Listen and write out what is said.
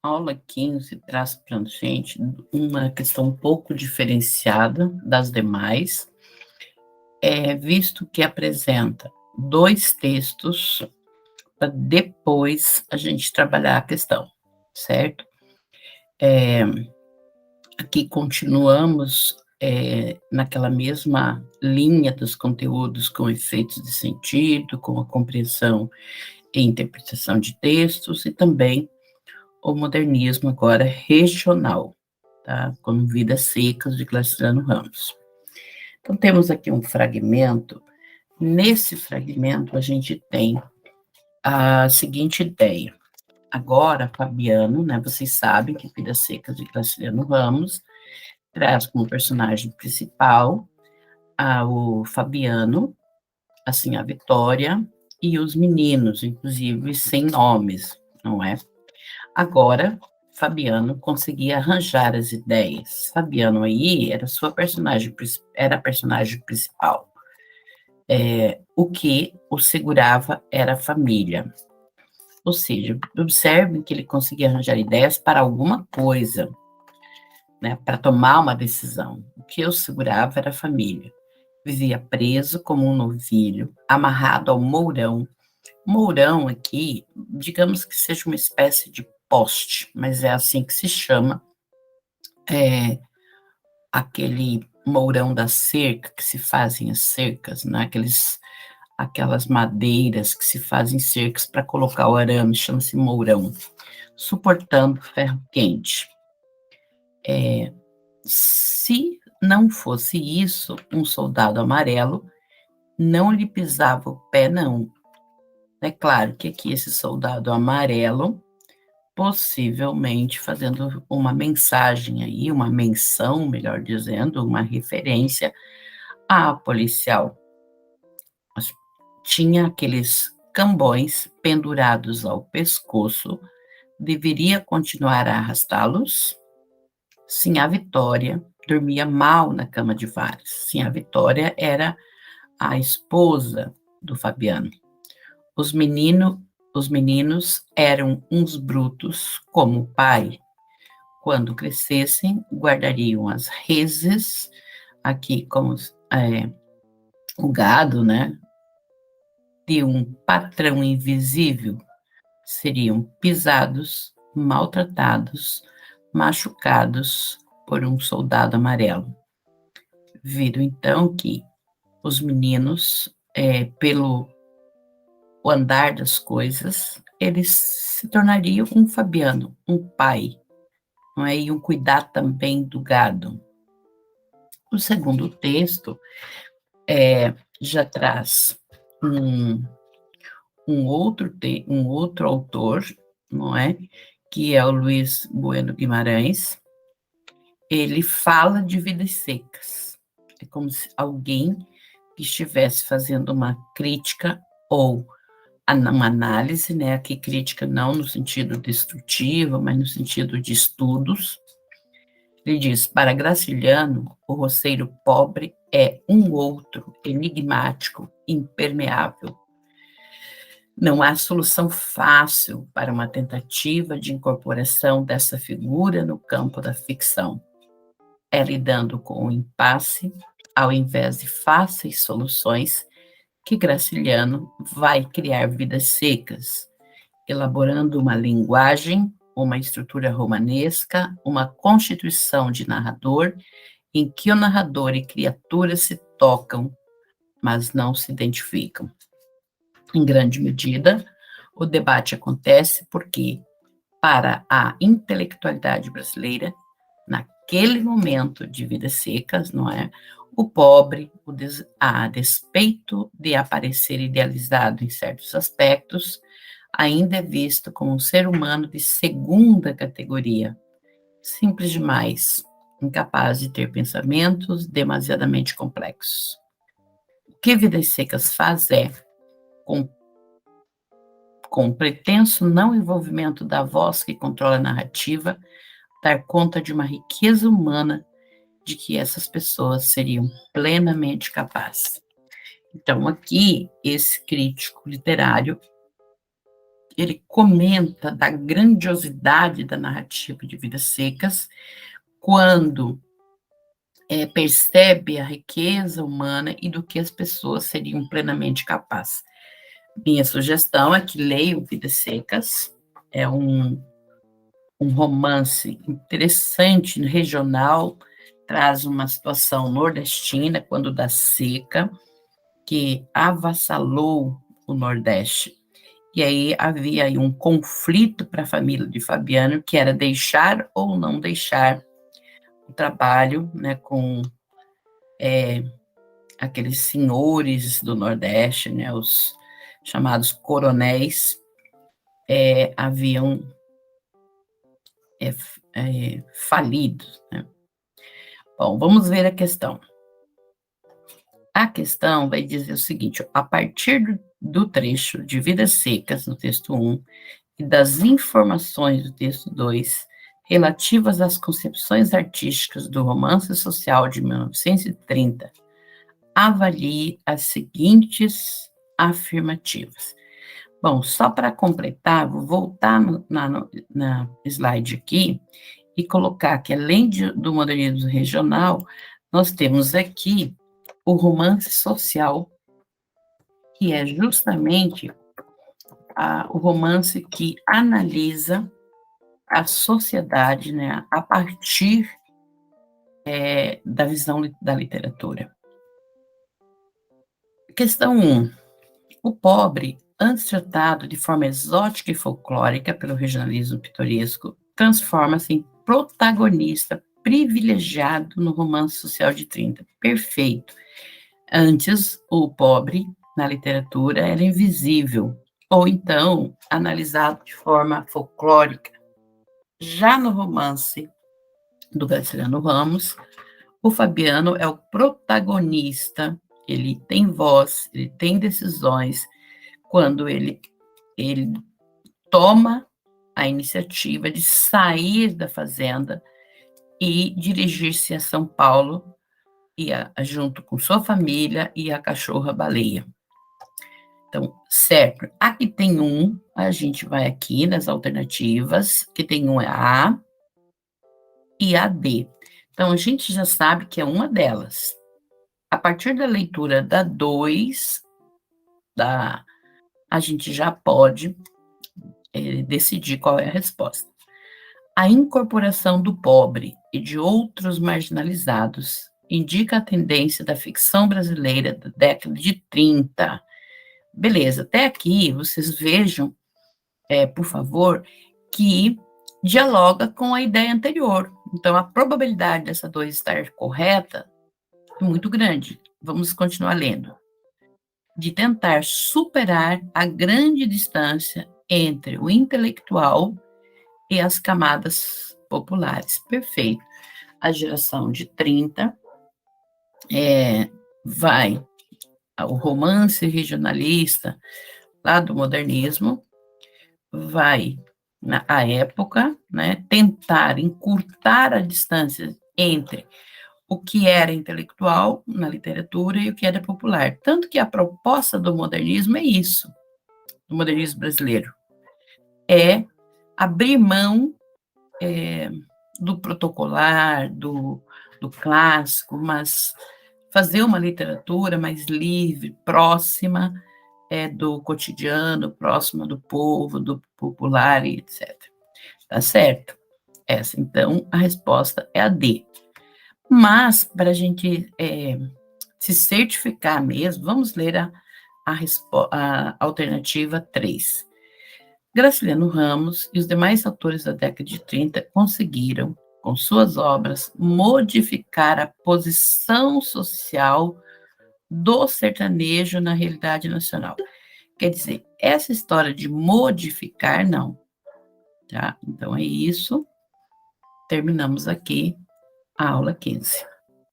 aula 15 traz para a gente uma questão um pouco diferenciada das demais, visto que apresenta dois textos para depois a gente trabalhar a questão, certo? Aqui continuamos naquela mesma linha dos conteúdos com efeitos de sentido, com a compreensão e interpretação de textos e também o modernismo agora regional, tá? Com Vidas Secas de Graciliano Ramos. Então temos aqui um fragmento. Nesse fragmento a gente tem a seguinte ideia. Agora, Fabiano, né? Vocês sabem que Vidas Secas de Graciliano Ramos traz como personagem principal o Fabiano, assim, a Vitória, e os meninos, inclusive sem nomes, não é? Agora, Fabiano conseguia arranjar as ideias. Fabiano aí era a personagem principal. O que o segurava era a família. Ou seja, observem que ele conseguia arranjar ideias para alguma coisa, né, para tomar uma decisão. O que o segurava era a família. Vivia preso como um novilho, amarrado ao mourão. Mourão aqui, digamos que seja uma espécie de poste, mas é assim que se chama, aquele mourão da cerca, que se fazem as cercas, né? Aquelas madeiras que se fazem cercas para colocar o arame, chama-se mourão, suportando ferro quente. Se não fosse isso, um soldado amarelo não lhe pisava o pé, não. É claro que aqui esse soldado amarelo, possivelmente fazendo uma mensagem aí, uma menção, melhor dizendo, uma referência à policial. Tinha aqueles cambões pendurados ao pescoço, deveria continuar a arrastá-los? Sim, a Vitória dormia mal na cama de varas. Sim, a Vitória era a esposa do Fabiano. Os meninos eram uns brutos como o pai. Quando crescessem, guardariam as reses, aqui como o gado, né, de um patrão invisível, seriam pisados, maltratados, machucados por um soldado amarelo. Viram então que os meninos, pelo andar das coisas, eles se tornariam um Fabiano, um pai, não é? E um cuidar também do gado. O segundo texto já traz um outro autor, não é? Que é o Luiz Bueno Guimarães. Ele fala de vidas secas. É como se alguém que estivesse fazendo uma crítica ou uma análise, né? Aqui crítica não no sentido destrutivo, mas no sentido de estudos. Ele diz: para Graciliano, o roceiro pobre é um outro, enigmático, impermeável. Não há solução fácil para uma tentativa de incorporação dessa figura no campo da ficção. É lidando com o impasse, ao invés de fáceis soluções, que Graciliano vai criar vidas secas, elaborando uma linguagem, uma estrutura romanesca, uma constituição de narrador, em que o narrador e criatura se tocam, mas não se identificam. Em grande medida, o debate acontece porque, para a intelectualidade brasileira, naquele momento de vidas secas, não é? O pobre, a despeito de aparecer idealizado em certos aspectos, ainda é visto como um ser humano de segunda categoria, simples demais, incapaz de ter pensamentos demasiadamente complexos. O que Vidas Secas faz é, com pretenso não envolvimento da voz que controla a narrativa, dar conta de uma riqueza humana de que essas pessoas seriam plenamente capazes. Então, aqui, esse crítico literário, ele comenta da grandiosidade da narrativa de Vidas Secas, quando percebe a riqueza humana e do que as pessoas seriam plenamente capazes. Minha sugestão é que leiam Vidas Secas, é um romance interessante, regional, traz uma situação nordestina, quando da seca, que avassalou o Nordeste. E aí havia aí um conflito para a família de Fabiano, que era deixar ou não deixar o trabalho, né, com aqueles senhores do Nordeste, né, os chamados coronéis, haviam falido, né? Bom, vamos ver a questão. A questão vai dizer o seguinte: a partir do trecho de Vidas Secas, no texto 1, e das informações do texto 2, relativas às concepções artísticas do romance social de 1930, avalie as seguintes afirmativas. Bom, só para completar, vou voltar na slide aqui e colocar que, além do modernismo regional, nós temos aqui o romance social, que é justamente o romance que analisa a sociedade, né, a partir da visão da literatura. Questão 1. O pobre, antes tratado de forma exótica e folclórica pelo regionalismo pitoresco, transforma-se em protagonista privilegiado no romance social de 30. Perfeito. Antes, o pobre, na literatura, era invisível, ou então analisado de forma folclórica. Já no romance do Graciliano Ramos, o Fabiano é o protagonista, ele tem voz, ele tem decisões, quando ele toma a iniciativa de sair da fazenda e dirigir-se a São Paulo, junto com sua família e a cachorra-baleia. Então, certo, aqui tem a gente vai aqui nas alternativas, que tem é a A e a D. Então, a gente já sabe que é uma delas. A partir da leitura da 2, a gente já pode decidir qual é a resposta. A incorporação do pobre e de outros marginalizados indica a tendência da ficção brasileira da década de 30. Beleza, até aqui vocês vejam, por favor, que dialoga com a ideia anterior. Então, a probabilidade dessa 2 estar correta é muito grande. Vamos continuar lendo. De tentar superar a grande distância entre o intelectual e as camadas populares. Perfeito. A geração de 30 o romance regionalista lá do modernismo vai, na época, né, tentar encurtar a distância entre o que era intelectual na literatura e o que era popular. Tanto que a proposta do modernismo é isso, do modernismo brasileiro, é abrir mão do protocolar, do clássico, mas fazer uma literatura mais livre, próxima do cotidiano, próxima do povo, do popular, e etc. Tá certo? Essa, então, a resposta é a D. Mas, para a gente se certificar mesmo, vamos ler a alternativa 3. Graciliano Ramos e os demais autores da década de 30 conseguiram, com suas obras, modificar a posição social do sertanejo na realidade nacional. Quer dizer, essa história de modificar, não. Tá? Então, é isso. Terminamos aqui a aula 15.